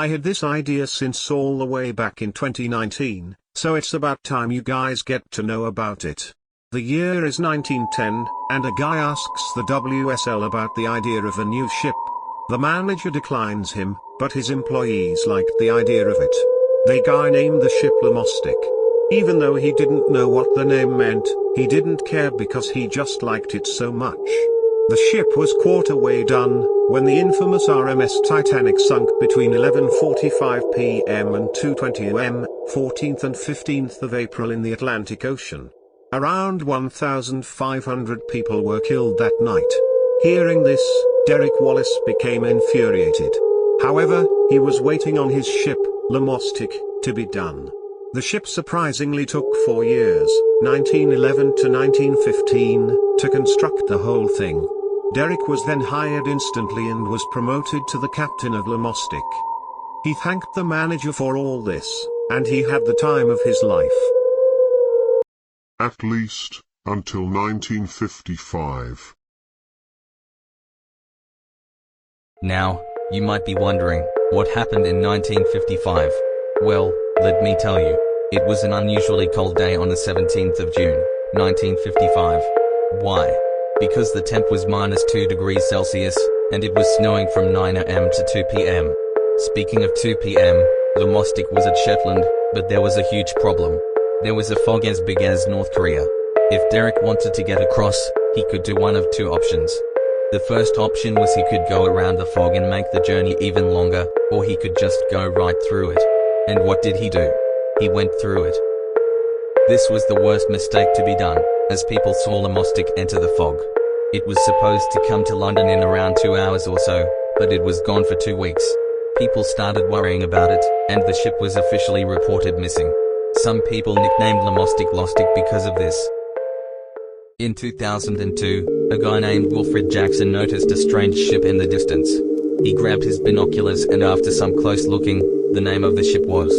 I had this idea since all the way back in 2019, so it's about time you guys get to know about it. The year is 1910, and a guy asks the WSL about the idea of a new ship. The manager declines him, but his employees liked the idea of it. The guy named the ship Lomostic. Even though he didn't know what the name meant, he didn't care because he just liked it so much. The ship was quarter way done, when the infamous RMS Titanic sunk between 11:45 p.m. and 2:20 am, 14th and 15th of April in the Atlantic Ocean. Around 1,500 people were killed that night. Hearing this, Derek Wallace became infuriated. However, he was waiting on his ship, Lomostic, to be done. The ship surprisingly took 4 years, 1911 to 1915, to construct the whole thing. Derek was then hired instantly and was promoted to the captain of Lomostic. He thanked the manager for all this, and he had the time of his life. At least, until 1955. Now, you might be wondering, what happened in 1955? Well, let me tell you. It was an unusually cold day on the 17th of June, 1955. Why? Because the temp was -2 degrees Celsius, and it was snowing from 9 am to 2 pm. Speaking of 2 pm, Lomostic was at Shetland, but there was a huge problem. There was a fog as big as North Korea. If Derek wanted to get across, he could do one of two options. The first option was he could go around the fog and make the journey even longer, or he could just go right through it. And what did he do? He went through it. This was the worst mistake to be done, as people saw Lomostic enter the fog. It was supposed to come to London in around 2 hours or so, but it was gone for 2 weeks. People started worrying about it, and the ship was officially reported missing. Some people nicknamed Lomostic Lostic because of this. In 2002, a guy named Wilfred Jackson noticed a strange ship in the distance. He grabbed his binoculars and after some close looking, the name of the ship was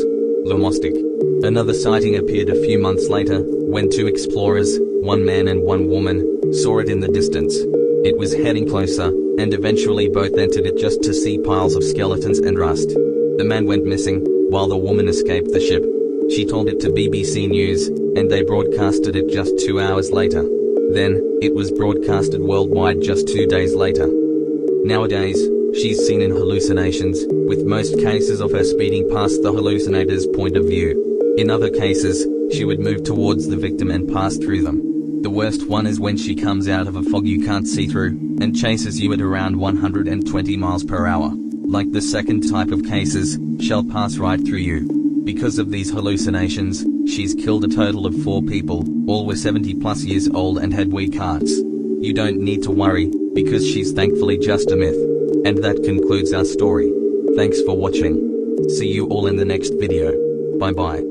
Lomostic. Another sighting appeared a few months later, when 2 explorers, 1 man and 1 woman, saw it in the distance. It was heading closer, and eventually both entered it just to see piles of skeletons and rust. The man went missing, while the woman escaped the ship. She told it to BBC News, and they broadcasted it just 2 hours later. Then, it was broadcasted worldwide just 2 days later. Nowadays, she's seen in hallucinations, with most cases of her speeding past the hallucinator's point of view. In other cases, she would move towards the victim and pass through them. The worst one is when she comes out of a fog you can't see through, and chases you at around 120 miles per hour. Like the second type of cases, she'll pass right through you. Because of these hallucinations, she's killed a total of 4 people, all were 70+ years old and had weak hearts. You don't need to worry, because she's thankfully just a myth. And that concludes our story. Thanks for watching. See you all in the next video. Bye bye.